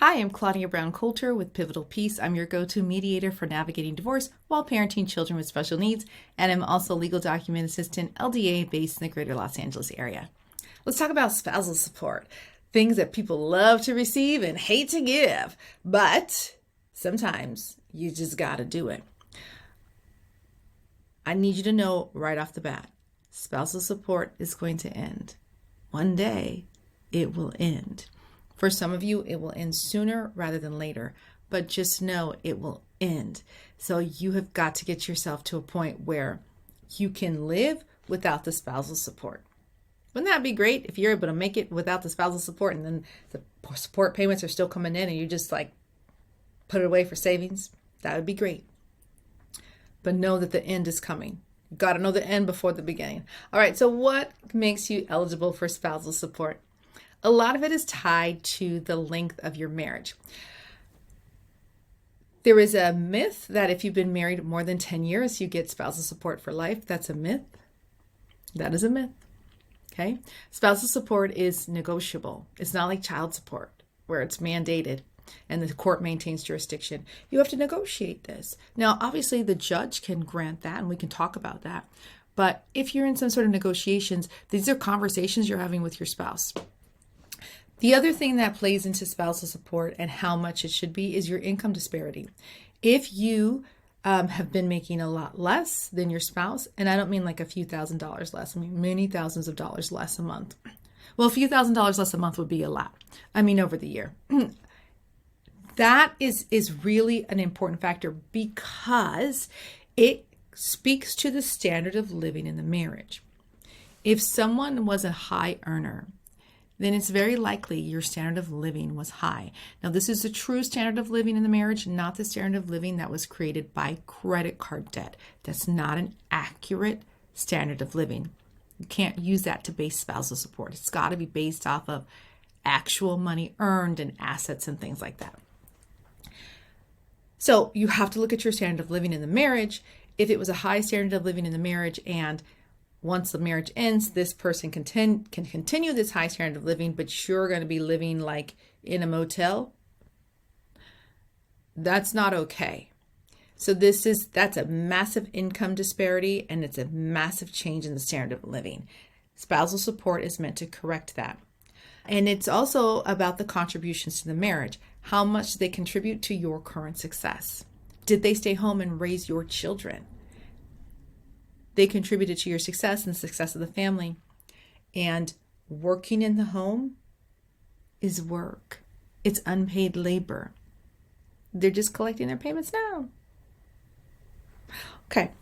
Hi, I'm Claudia Brown Coulter with Pivotal Peace. I'm your go-to mediator for navigating divorce while parenting children with special needs, and I'm also legal document assistant, LDA, based in the greater Los Angeles area. Let's talk about spousal support, things that people love to receive and hate to give, but sometimes you just got to do it. I need you to know right off the bat, spousal support is going to end. One day, it will end. For some of you, it will end sooner rather than later, but just know it will end. So you have got to get yourself to a point where you can live without the spousal support. Wouldn't that be great if you're able to make it without the spousal support and then the support payments are still coming in and you just put it away for savings? That would be great. But know that the end is coming. You got to know the end before the beginning. All right, so what makes you eligible for spousal support? A lot of it is tied to the length of your marriage. There is a myth that if you've been married more than 10 years, you get spousal support for life. That's a myth. That is a myth. Okay? Spousal support is negotiable. It's not like child support where it's mandated and the court maintains jurisdiction. You have to negotiate this. Now, obviously, the judge can grant that, and we can talk about that. But if you're in some sort of negotiations, these are conversations you're having with your spouse. The other thing that plays into spousal support and how much it should be is your income disparity. If you have been making a lot less than your spouse, and I don't mean like a few $1,000s less, I mean many thousands of dollars less a month. Well, a few $1,000s less a month would be a lot. I mean, over the year. That is really an important factor because it speaks to the standard of living in the marriage. If someone was a high earner, then it's very likely your standard of living was high. Now, this is the true standard of living in the marriage, not the standard of living that was created by credit card debt. That's not an accurate standard of living. You can't use that to base spousal support. It's got to be based off of actual money earned and assets and things like that. So you have to look at your standard of living in the marriage. If it was a high standard of living in the marriage and once the marriage ends, this person can continue this high standard of living, but you're going to be living like in a motel. That's not okay. So that's a massive income disparity and it's a massive change in the standard of living. Spousal support is meant to correct that. And it's also about the contributions to the marriage. How much they contribute to your current success. Did they stay home and raise your children? They contributed to your success and the success of the family. And working in the home is work. It's unpaid labor. They're just collecting their payments now. Okay.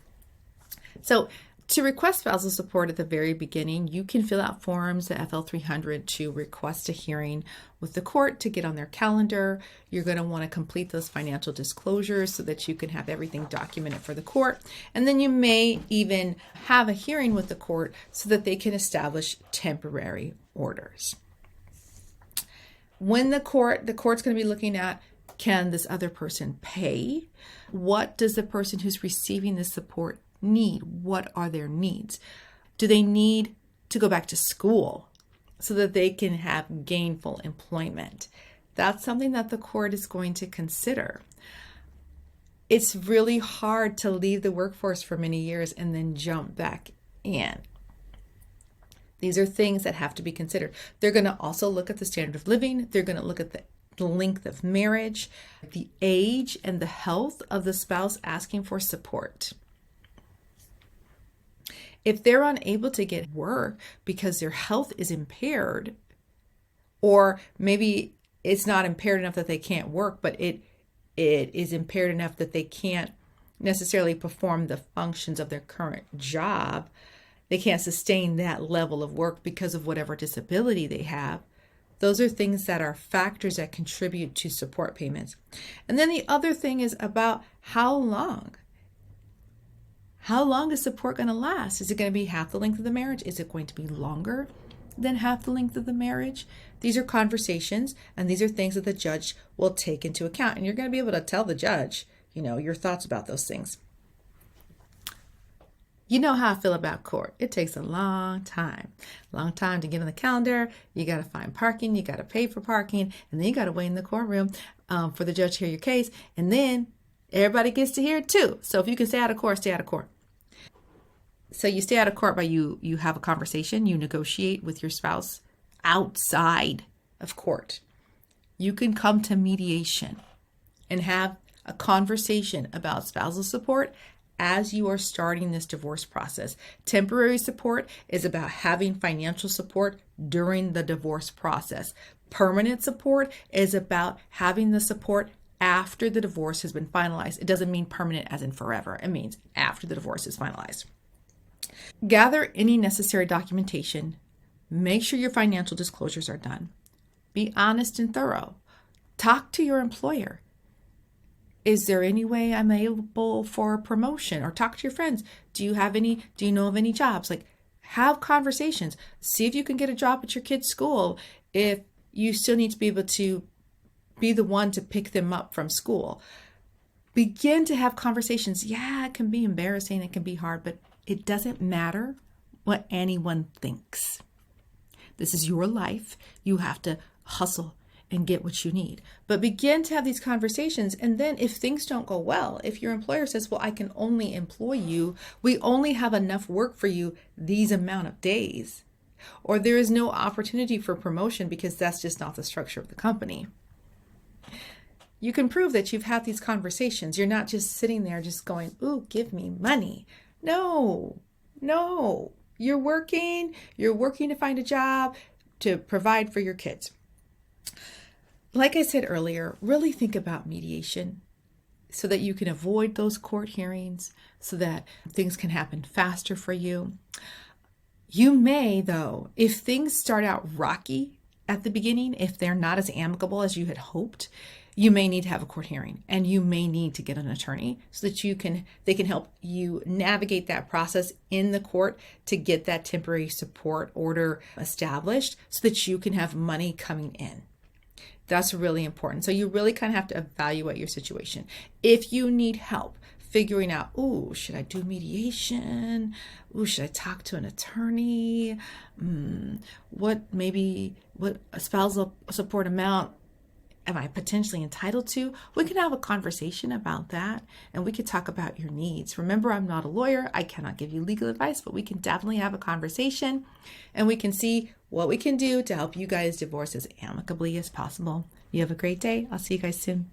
So to request spousal support at the very beginning, you can fill out forms, the FL300, to request a hearing with the court to get on their calendar. You're going to want to complete those financial disclosures so that you can have everything documented for the court. And then you may even have a hearing with the court so that they can establish temporary orders. When the court's going to be looking at, can this other person pay? What does the person who's receiving this support need? What are their needs? Do they need to go back to school so that they can have gainful employment? That's something that the court is going to consider. It's really hard to leave the workforce for many years and then jump back in. These are things that have to be considered. They're going to also look at the standard of living. They're going to look at the length of marriage, the age and the health of the spouse asking for support. If they're unable to get work because their health is impaired, or maybe it's not impaired enough that they can't work, but it is impaired enough that they can't necessarily perform the functions of their current job, they can't sustain that level of work because of whatever disability they have. Those are things that are factors that contribute to support payments. And then the other thing is about how long. How long is support going to last? Is it going to be half the length of the marriage? Is it going to be longer than half the length of the marriage? These are conversations, and these are things that the judge will take into account. And you're going to be able to tell the judge, your thoughts about those things. You know how I feel about court. It takes a long time to get on the calendar. You got to find parking, you got to pay for parking, and then you got to wait in the courtroom for the judge to hear your case. And then everybody gets to hear it too. So if you can stay out of court, stay out of court. So you stay out of court by you have a conversation, you negotiate with your spouse outside of court. You can come to mediation and have a conversation about spousal support as you are starting this divorce process. Temporary support is about having financial support during the divorce process. Permanent support is about having the support after the divorce has been finalized. It doesn't mean permanent as in forever. It means after the divorce is finalized. Gather any necessary documentation. Make sure your financial disclosures are done. Be honest and thorough. Talk to your employer. Is there any way I'm able for a promotion? Or talk to your friends. Do you know of any jobs? Like, have conversations. See if you can get a job at your kid's school if you still need to be able to be the one to pick them up from school. Begin to have conversations. Yeah, it can be embarrassing. It can be hard, but it doesn't matter what anyone thinks. This is your life. You have to hustle and get what you need. But begin to have these conversations. And then if things don't go well, if your employer says, well, I can only employ you, we only have enough work for you these amount of days, or there is no opportunity for promotion because that's just not the structure of the company. You can prove that you've had these conversations. You're not just sitting there just going, ooh, give me money. No. You're working to find a job to provide for your kids. Like I said earlier, really think about mediation so that you can avoid those court hearings, so that things can happen faster for you. You may, though, if things start out rocky at the beginning, if they're not as amicable as you had hoped, you may need to have a court hearing, and you may need to get an attorney so that they can help you navigate that process in the court to get that temporary support order established so that you can have money coming in. That's really important. So you really kind of have to evaluate your situation. If you need help figuring out, should I do mediation? Should I talk to an attorney? What a spousal support amount am I potentially entitled to? We can have a conversation about that, and we can talk about your needs. Remember, I'm not a lawyer. I cannot give you legal advice, but we can definitely have a conversation, and we can see what we can do to help you guys divorce as amicably as possible. You have a great day. I'll see you guys soon.